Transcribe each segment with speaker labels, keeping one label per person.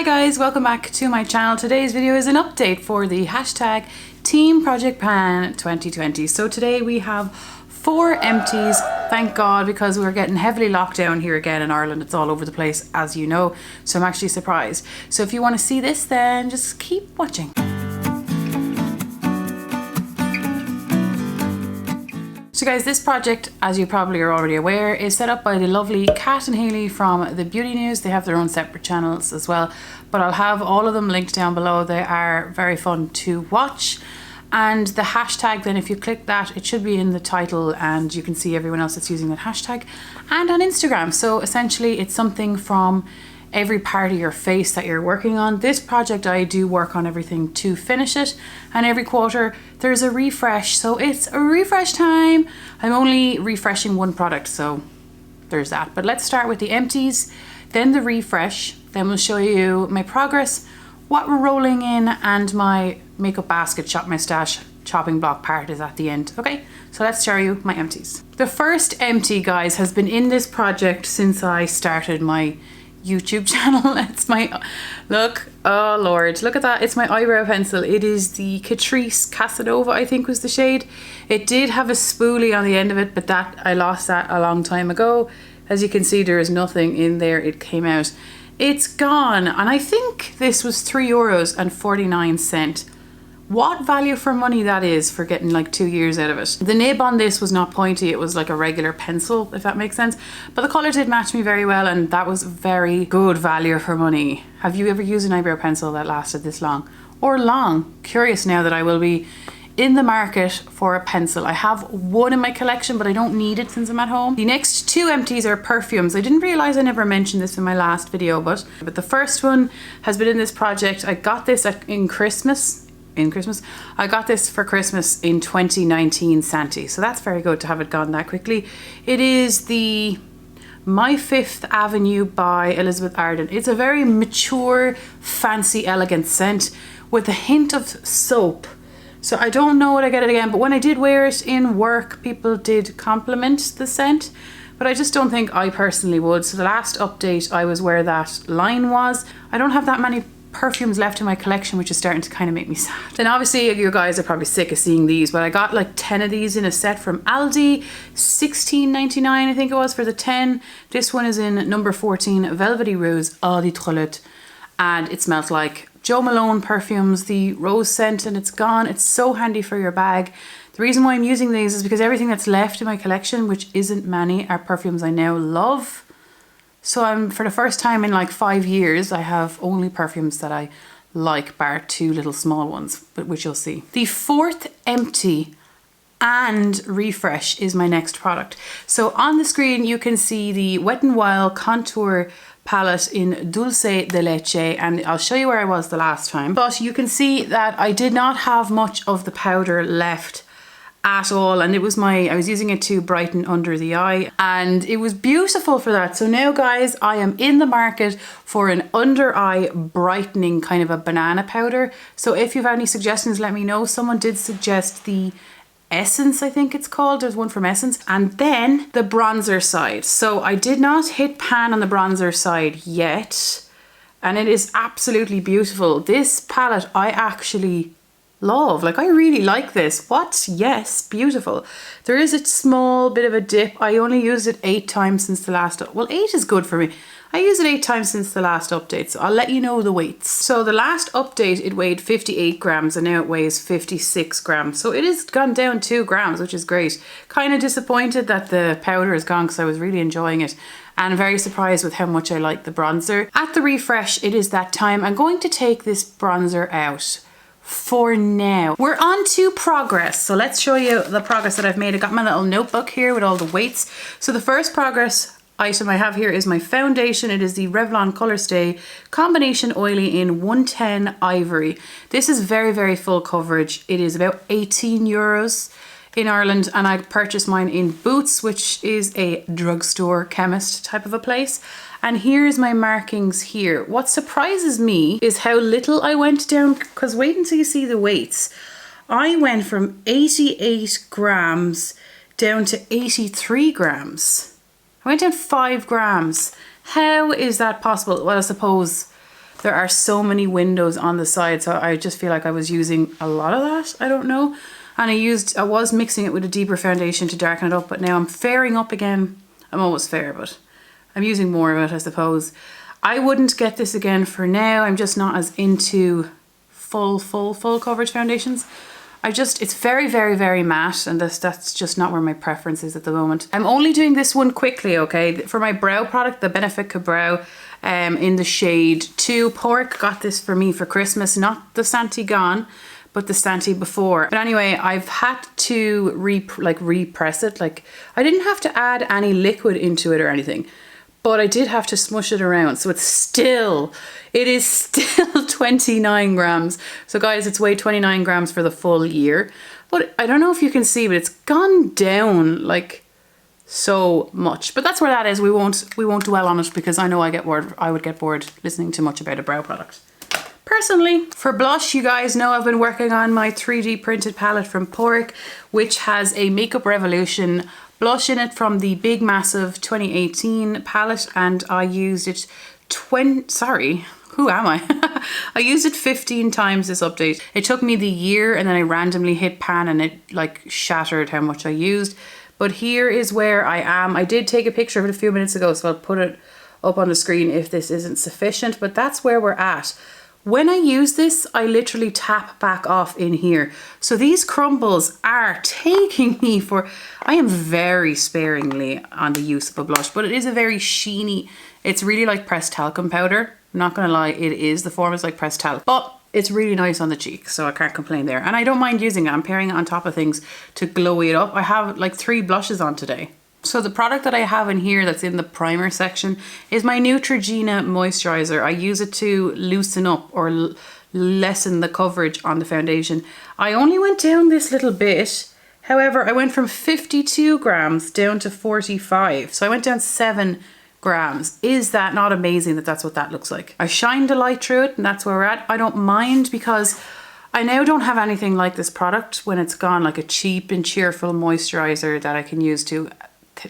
Speaker 1: Hi guys, welcome back to my channel. Today's video is an update for the hashtag Team Project Pan 2020. So today we have 4 empties, thank God, because we're getting heavily locked down here again in Ireland. It's all over the place, as you know, so I'm actually surprised. So if you want to see this, then just keep watching. So guys, this project, as you probably are already aware, is set up by the lovely Kat and Hailey from the Beauty News. They have their own separate channels as well, but I'll have all of them linked down below. They are very fun to watch. And the hashtag, then if you click that, it should be in the title and you can see everyone else that's using that hashtag, and on Instagram. So essentially it's something from every part of your face that you're working on. This project, I do work on everything to finish it, and every quarter there's a refresh, so it's a refresh time. I'm only refreshing one product, so there's that. But let's start with the empties, then the refresh, then we'll show you my progress, what we're rolling in, and my makeup basket shop, my stash chopping block part is at the end. Okay, so let's show you my empties. The first empty, guys, has been in this project since I started my YouTube channel. It's my, look, oh Lord, look at that. It's my eyebrow pencil. It is the Catrice Casanova, I think was the shade. It did have a spoolie on the end of it, but that I lost that a long time ago. As you can see, there is nothing in there. It came out. It's gone. And I think this was €3.49. What value for money that is for getting like 2 years out of it. The nib on this was not pointy, it was like a regular pencil, if that makes sense. But the colour did match me very well, and that was very good value for money. Have you ever used an eyebrow pencil that lasted this long? Or long? Curious now that I will be in the market for a pencil. I have one in my collection, but I don't need it since I'm at home. The next 2 empties are perfumes. I didn't realise I never mentioned this in my last video, but the first one has been in this project. I got this in Christmas. I got this for Christmas in 2019 Santi, so that's very good to have it gone that quickly. It is the My Fifth Avenue by Elizabeth Arden. It's a very mature, fancy, elegant scent with a hint of soap. So I don't know what I get it again, but when I did wear it in work, people did compliment the scent, but I just don't think I personally would. So the last update I was where that line was. I don't have that many perfumes left in my collection, which is starting to kind of make me sad. And obviously you guys are probably sick of seeing these, but I got like 10 of these in a set from Aldi, $16.99 I think it was for the 10. This one is in number 14, Velvety Rose Eau de Toilette, and it smells like Jo Malone perfumes, the rose scent, and it's gone. It's so handy for your bag. The reason why I'm using these is because everything that's left in my collection, which isn't many, are perfumes I now love. So I'm, for the first time in like 5 years, I have only perfumes that I like, bar 2 little small ones, but which you'll see. The 4th empty and refresh is my next product. So on the screen you can see the WetNWild contour palette in Dulce de Leche, and I'll show you where I was the last time. But you can see that I did not have much of the powder left at all, and it was I was using it to brighten under the eye, and it was beautiful for that. So now guys, I am in the market for an under eye brightening kind of a banana powder. So if you have any suggestions, let me know. Someone did suggest the Essence, I think it's called. There's one from Essence. And then the bronzer side. So I did not hit pan on the bronzer side yet, and it is absolutely beautiful. This palette I actually love. Like, I really like this. What? Yes, beautiful. There is a small bit of a dip. I only used it 8 times since the last, well, 8 is good for me. I used it 8 times since the last update, so I'll let you know the weights. So the last update, it weighed 58 grams and now it weighs 56 grams. So it has gone down 2 grams, which is great. Kind of disappointed that the powder is gone because I was really enjoying it, and very surprised with how much I like the bronzer. At the refresh, it is that time. I'm going to take this bronzer out for now. We're on to progress, so let's show you the progress that I've made. I got my little notebook here with all the weights. So the first progress item I have here is my foundation. It is the Revlon Color Stay Combination Oily in 110 Ivory. This is very, very full coverage. It is about €18 in Ireland, and I purchased mine in Boots, which is a drugstore chemist type of a place. And here's my markings here. What surprises me is how little I went down, because wait until you see the weights. I went from 88 grams down to 83 grams. I went down 5 grams. How is that possible? Well, I suppose there are so many windows on the side, so I just feel like I was using a lot of that. I don't know. And I was mixing it with a deeper foundation to darken it up, but now I'm fairing up again. I'm always fair, but I'm using more of it, I suppose. I wouldn't get this again for now. I'm just not as into full coverage foundations. It's very, very, very matte, and that's just not where my preference is at the moment. I'm only doing this one quickly, okay? For my brow product, the Benefit KaBrow, in the shade 2. Pork got this for me for Christmas, not the Santi Gone, but the Santi before. But anyway, I've had to repress it. Like, I didn't have to add any liquid into it or anything, but I did have to smush it around. So it is still 29 grams. So guys, it's weighed 29 grams for the full year. But I don't know if you can see, but it's gone down like so much. But that's where that is. We won't dwell on it, because I know I would get bored listening too much about a brow product. Personally, for blush, you guys know I've been working on my 3D printed palette from Pork, which has a Makeup Revolution blush in it from the Big Massive 2018 palette, and I used it I used it 15 times this update. It took me the year, and then I randomly hit pan and it like shattered how much I used. But here is where I am. I did take a picture of it a few minutes ago, so I'll put it up on the screen if this isn't sufficient, but that's where we're at. When I use this, I literally tap back off in here. So these crumbles are taking me for, I am very sparingly on the use of a blush, but it is a very sheeny, it's really like pressed talcum powder. I'm not gonna lie, the form is like pressed talc, but it's really nice on the cheek, so I can't complain there. And I don't mind using it. I'm pairing it on top of things to glow it up. I have like 3 blushes on today. So the product that I have in here that's in the primer section is my Neutrogena moisturizer. I use it to loosen up or lessen the coverage on the foundation. I only went down this little bit. However, I went from 52 grams down to 45. So I went down 7 grams. Is that not amazing that that's what that looks like? I shined a light through it, and that's where we're at. I don't mind, because I now don't have anything like this product when it's gone, like a cheap and cheerful moisturizer that I can use to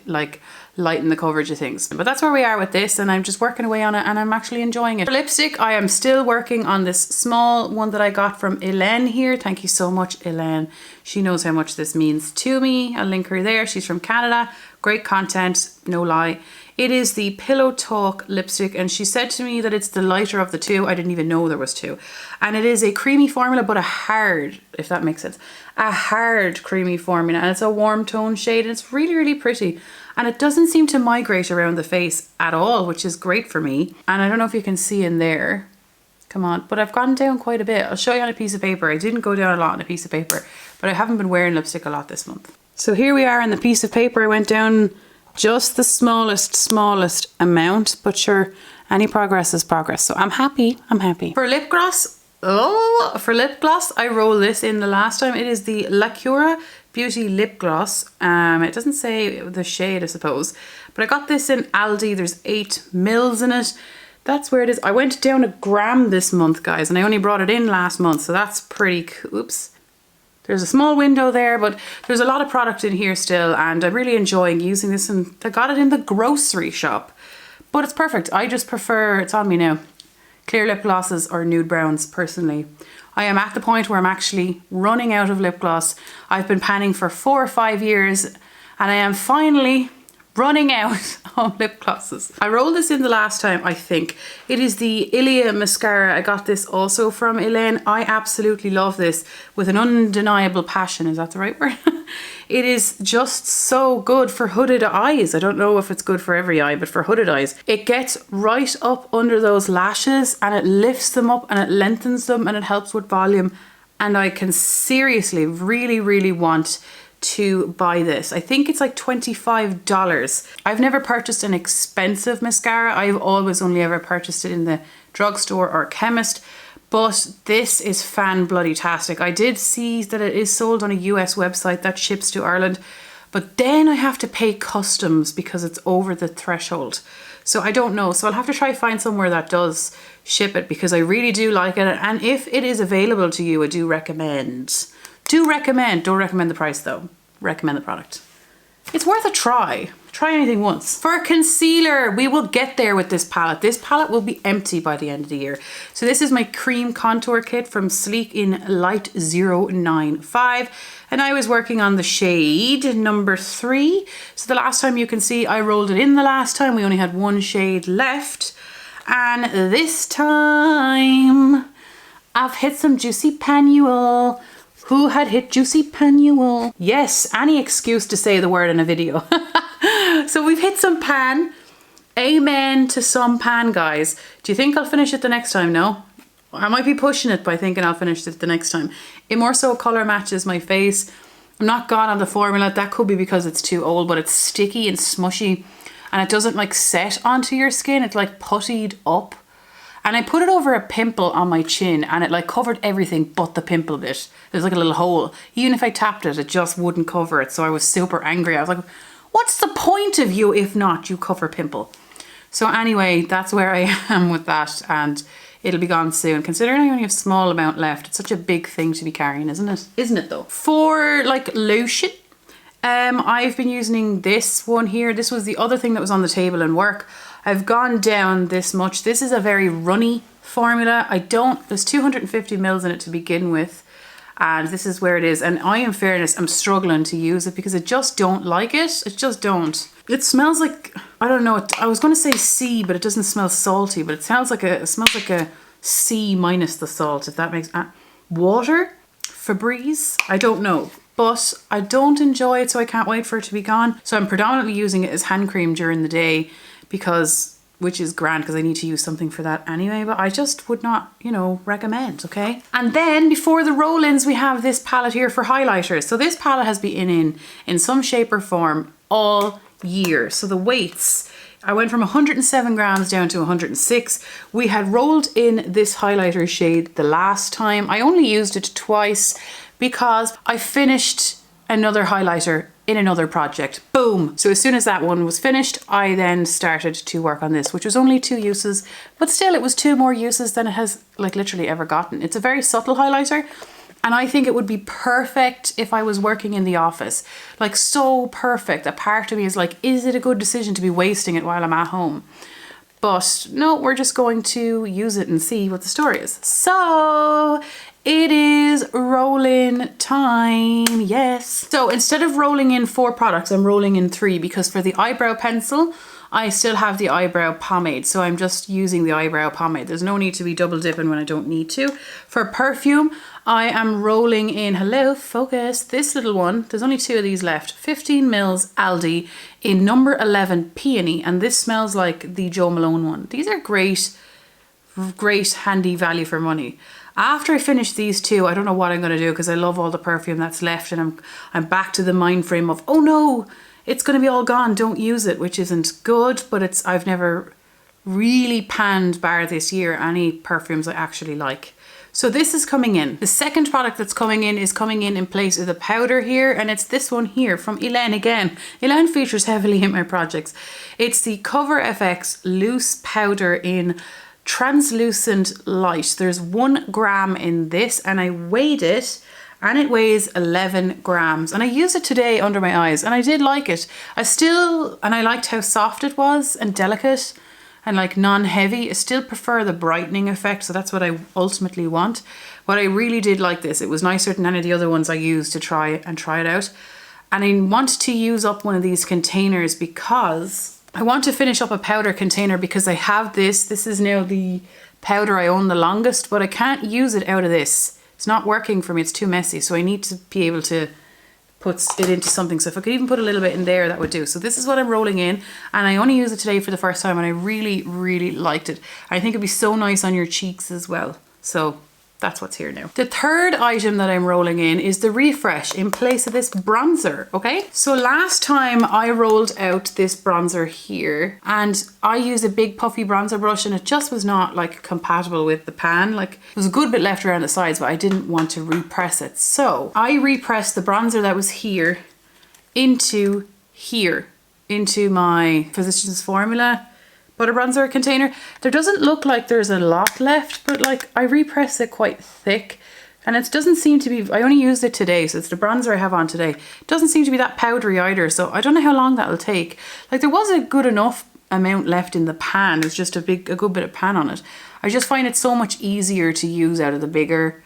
Speaker 1: like lighten the coverage of things. But that's where we are with this, and I'm just working away on it, and I'm actually enjoying it. For lipstick, I am still working on this small one that I got from Elaine here. Thank you so much, Elaine. She knows how much this means to me. I'll link her there. She's from Canada. Great content, no lie. It is the Pillow Talk lipstick, and she said to me that it's the lighter of the 2. I didn't even know there was 2. And it is a creamy formula, but a hard, if that makes sense, a hard creamy formula, and it's a warm tone shade, and it's really, really pretty. And it doesn't seem to migrate around the face at all, which is great for me. And I don't know if you can see in there, come on, but I've gone down quite a bit. I'll show you on a piece of paper. I didn't go down a lot on a piece of paper, but I haven't been wearing lipstick a lot this month. So here we are in the piece of paper. I went down just the smallest amount, but sure, any progress is progress. So I'm happy. For lip gloss, I rolled this in the last time. It is the Laguna Beauty Lip Gloss. It doesn't say the shade, I suppose, but I got this in Aldi. There's 8 mils in it. That's where it is. I went down a gram this month, guys, and I only brought it in last month, so that's pretty cool. Oops. There's a small window there, but there's a lot of product in here still, and I'm really enjoying using this, and I got it in the grocery shop. But it's perfect. I just prefer, it's on me now, clear lip glosses or nude browns, personally. I am at the point where I'm actually running out of lip gloss. I've been panning for 4 or 5 years, and I am finally running out of lip glosses. I rolled this in the last time, I think. It is the Ilia mascara. I got this also from Elaine. I absolutely love this with an undeniable passion. Is that the right word? It is just so good for hooded eyes. I don't know if it's good for every eye, but for hooded eyes. It gets right up under those lashes, and it lifts them up, and it lengthens them, and it helps with volume. And I can seriously really want to buy this. I think it's like $25. I've never purchased an expensive mascara. I've always only ever purchased it in the drugstore or chemist, but this is fan-bloody-tastic. I did see that it is sold on a US website that ships to Ireland, but then I have to pay customs because it's over the threshold. So I don't know. So I'll have to try find somewhere that does ship it, because I really do like it. And if it is available to you, I do recommend. Don't recommend the price though. Recommend the product. It's worth a try. Try anything once. For concealer, we will get there with this palette. This palette will be empty by the end of the year. So this is my cream contour kit from Sleek in Light 095. And I was working on the shade number 3. So the last time you can see, I rolled it in the last time. We only had one shade left. And this time, I've hit some Juicy Pannual. Who had hit Juicy Pannual? Yes, any excuse to say the word in a video. So we've hit some pan. Amen to some pan, guys. Do you think I'll finish it the next time? No? I might be pushing it by thinking I'll finish it the next time. It more so colour matches my face. I'm not gone on the formula. That could be because it's too old, but it's sticky and smushy. And it doesn't like set onto your skin. It's like puttied up. And I put it over a pimple on my chin and it like covered everything but the pimple bit. There's like a little hole. Even if I tapped it, it just wouldn't cover it. So I was super angry. I was like, what's the point of you if not you cover pimple? So anyway, that's where I am with that, and it'll be gone soon. Considering I only have a small amount left, it's such a big thing to be carrying, isn't it? Isn't it though? For like lotion, I've been using this one here. This was the other thing that was on the table in work. I've gone down this much. This is a very runny formula. There's 250 mils in it to begin with. And this is where it is. And I, in fairness, I'm struggling to use it because I just don't like it. It just don't. It smells like, I don't know, I was going to say C, but it doesn't smell salty. But it smells like a C minus the salt, if that makes water? Febreze? I don't know. But I don't enjoy it, so I can't wait for it to be gone. So I'm predominantly using it as hand cream during the day which is grand because I need to use something for that anyway, but I just would not, recommend, okay? And then before the roll-ins, we have this palette here for highlighters. So this palette has been in some shape or form all year. So the weights, I went from 107 grams down to 106. We had rolled in this highlighter shade the last time. I only used it twice because I finished another highlighter in another project. Boom! So as soon as that one was finished, I then started to work on this, which was only 2 uses, but still it was 2 more uses than it has like literally ever gotten. It's a very subtle highlighter, and I think it would be perfect if I was working in the office. Like so perfect. A part of me is like, is it a good decision to be wasting it while I'm at home? But no, we're just going to use it and see what the story is. So it is roll-in time, yes. So instead of rolling in 4 products, I'm rolling in 3 because for the eyebrow pencil, I still have the eyebrow pomade. So I'm just using the eyebrow pomade. There's no need to be double dipping when I don't need to. For perfume, I am rolling in, hello, focus, this little one. There's only 2 of these left. 15 mils Aldi in number 11 Peony. And this smells like the Jo Malone one. These are great handy value for money. After I finish these 2, I don't know what I'm going to do because I love all the perfume that's left, and I'm back to the mind frame of, oh no, it's going to be all gone, don't use it, which isn't good, but I've never really panned, bar this year, any perfumes I actually like. So this is coming in. The second product that's coming in is coming in place of the powder here, and it's this one here from Elaine again. Elaine features heavily in my projects. It's the Cover FX Loose Powder in Translucent Light. There's 1 gram in this, and I weighed it, and it weighs 11 grams. And I used it today under my eyes, and I did like it. I liked how soft it was and delicate and like non-heavy. I still prefer the brightening effect, so that's what I ultimately want. But I really did like this. It was nicer than any of the other ones I used to try it out. And I wanted to use up one of these containers because I want to finish up a powder container because I have this. This is now the powder I own the longest, but I can't use it out of this. It's not working for me. It's too messy. So I need to be able to put it into something. So if I could even put a little bit in there, that would do. So this is what I'm rolling in, and I only used it today for the first time, and I really, really liked it. I think it'd be so nice on your cheeks as well. So that's what's here now. The third item that I'm rolling in is the Refresh in place of this bronzer, okay? So last time I rolled out this bronzer here, and I used a big puffy bronzer brush, and it just was not like compatible with the pan. Like, there was a good bit left around the sides, but I didn't want to repress it. So I repressed the bronzer that was here into here, into my Physicians Formula butter bronzer container. There doesn't look like there's a lot left, but like I repress it quite thick And it doesn't seem to be, I only used it today, so it's the bronzer I have on today. It doesn't seem to be that powdery either, so I don't know how long that'll take. Like there was a good enough amount left in the pan. There's just a good bit of pan on it. I just find it so much easier to use out of the bigger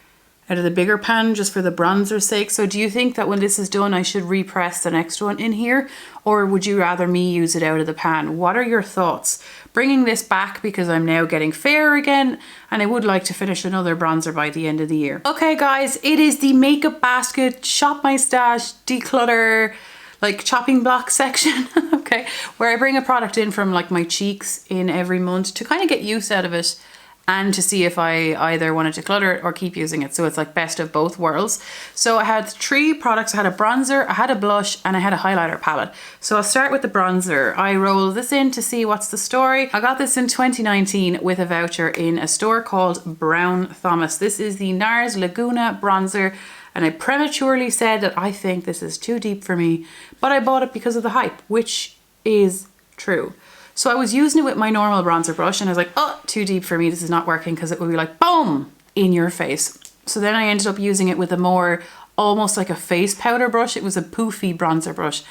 Speaker 1: pan just for the bronzer's sake. So do you think that when this is done I should repress the next one in here, or would you rather me use it out of the pan? What are your thoughts? Bringing this back because I'm now getting fairer again and I would like to finish another bronzer by the end of the year. Okay guys, it is the makeup basket, shop my stash, declutter, like chopping block section, okay, where I bring a product in from like my cheeks in every month to kind of get use out of it and to see if I either want to declutter it or keep using it. So it's like best of both worlds. So I had 3 products. I had a bronzer, I had a blush, and I had a highlighter palette. So I'll start with the bronzer. I roll this in to see what's the story. I got this in 2019 with a voucher in a store called Brown Thomas. This is the Nars Laguna bronzer. And I prematurely said that I think this is too deep for me, but I bought it because of the hype, which is true. So I was using it with my normal bronzer brush and I was like, oh, too deep for me. This is not working, because it would be like, boom, in your face. So then I ended up using it with a more, almost like a face powder brush. It was a poofy bronzer brush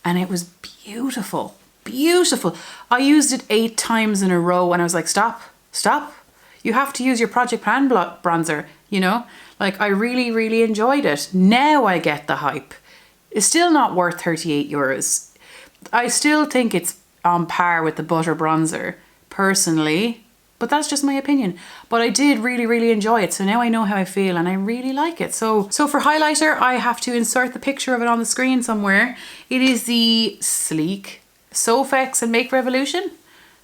Speaker 1: and it was beautiful, beautiful. I used it 8 times in a row and I was like, stop. You have to use your Project Plan bronzer, you know? Like I really, really enjoyed it. Now I get the hype. It's still not worth 38 euros. I still think it's on par with the butter bronzer personally, but that's just my opinion. But I did really, really enjoy it. So now I know how I feel and I really like it. So for highlighter, I have to insert the picture of it on the screen somewhere. It is the Sleek Sofx and Make Revolution.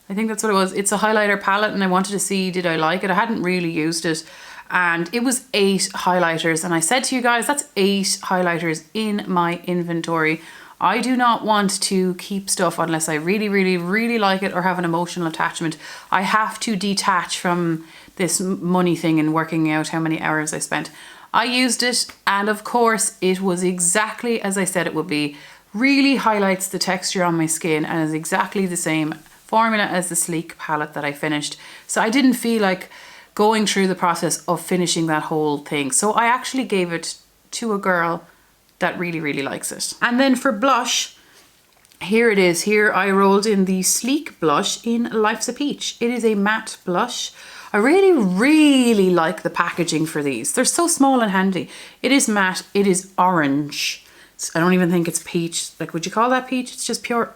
Speaker 1: I think that's what it was. It's a highlighter palette and I wanted to see, did I like it? I hadn't really used it. And it was 8 highlighters. And I said to you guys, that's 8 highlighters in my inventory. I do not want to keep stuff unless I really, really, really like it or have an emotional attachment. I have to detach from this money thing and working out how many hours I spent. I used it and of course it was exactly as I said it would be. Really highlights the texture on my skin and is exactly the same formula as the Sleek palette that I finished. So I didn't feel like going through the process of finishing that whole thing. So I actually gave it to a girl that really, really likes it. And then for blush, here it is. Here I rolled in the Sleek blush in Life's a Peach. It is a matte blush. I really, really like the packaging for these. They're so small and handy. It is matte, it is orange. I don't even think it's peach. Like, would you call that peach? It's just pure,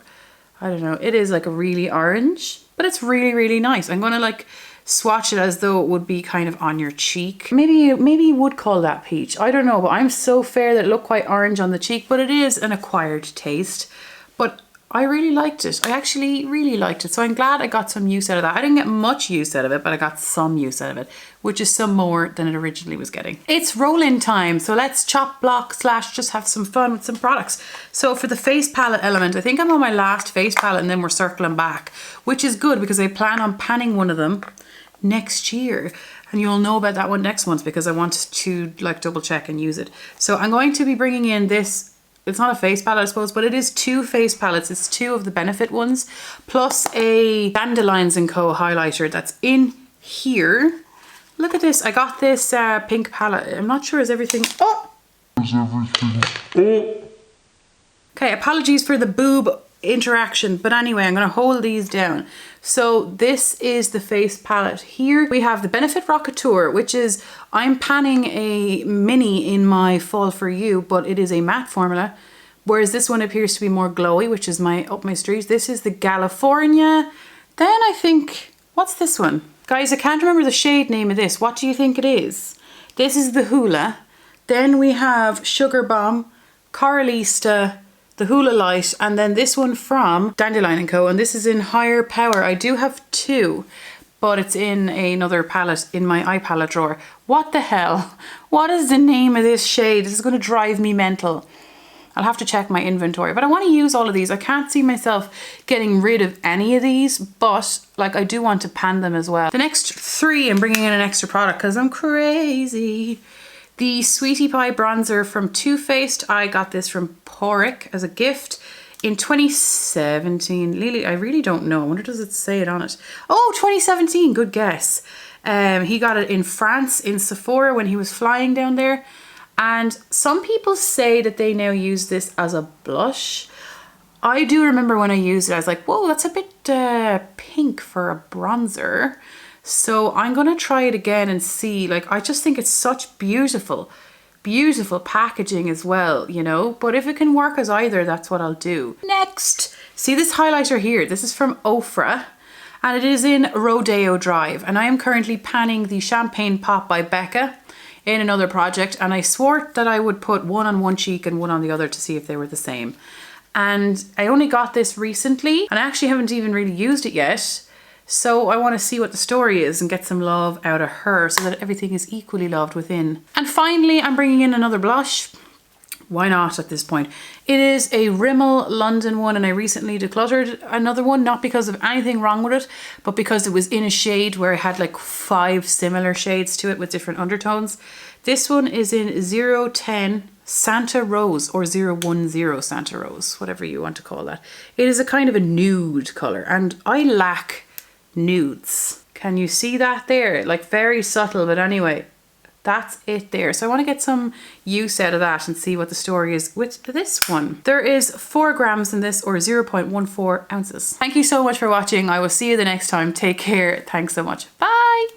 Speaker 1: I don't know. It is like a really orange, but it's really, really nice. I'm gonna like swatch it as though it would be kind of on your cheek. Maybe you would call that peach. I don't know, but I'm so fair that it looked quite orange on the cheek, but it is an acquired taste. But I really liked it. I actually really liked it. So I'm glad I got some use out of that. I didn't get much use out of it, but I got some use out of it, which is some more than it originally was getting. It's roll-in time. So let's chop block / just have some fun with some products. So for the face palette element, I think I'm on my last face palette and then we're circling back, which is good because I plan on panning one of them next year. And you'll know about that one next month because I want to like double check and use it. So I'm going to be bringing in this. It's not a face palette, I suppose, but it is 2 face palettes. It's 2 of the Benefit ones, plus a Lyons & Co. highlighter that's in here. Look at this. I got this pink palette. I'm not sure is everything... Oh! Okay, apologies for the boob interaction, but anyway, I'm going to hold these down. So this is the face palette. Here we have the Benefit Rockateur, which is, I'm panning a mini in my Fall For You, but it is a matte formula, whereas this one appears to be more glowy, which is my Up My Street. This is the California. Then I think, what's this one? Guys, I can't remember the shade name of this. What do you think it is? This is the Hula. Then we have Sugar Bomb, Coralista, the Hula Light, and then this one from Dandelion & Co. And this is in Higher Power. I do have 2, but it's in another palette in my eye palette drawer. What the hell? What is the name of this shade? This is going to drive me mental. I'll have to check my inventory, but I want to use all of these. I can't see myself getting rid of any of these, but like I do want to pan them as well. The next 3, I'm bringing in an extra product because I'm crazy. The Sweetie Pie bronzer from Too Faced. I got this from Porrick as a gift in 2017. Lily, I really don't know. I wonder does it say it on it? Oh, 2017, good guess. He got it in France, in Sephora, when he was flying down there. And some people say that they now use this as a blush. I do remember when I used it, I was like, whoa, that's a bit pink for a bronzer. So I'm gonna try it again and see. Like, I just think it's such beautiful packaging as well, you know. But if it can work as either, that's what I'll do. Next, see this highlighter here? This is from Ofra. And it is in Rodeo Drive. And I am currently panning the Champagne Pop by Becca in another project. And I swore that I would put one on one cheek and one on the other to see if they were the same. And I only got this recently and I actually haven't even really used it yet. So I want to see what the story is and get some love out of her so that everything is equally loved within. And finally, I'm bringing in another blush. Why not at this point? It is a Rimmel London one, and I recently decluttered another one, not because of anything wrong with it, but because it was in a shade where it had like 5 similar shades to it with different undertones. This one is in 010 Santa Rose, or 010 Santa Rose, whatever you want to call that. It is a kind of a nude color, and I lack nudes. Can you see that there? Like, very subtle, but anyway, that's it there. So I want to get some use out of that and see what the story is with this one. There is 4 grams in this, or 0.14 ounces. Thank you so much for watching. I will see you the next time. Take care. Thanks so much. Bye.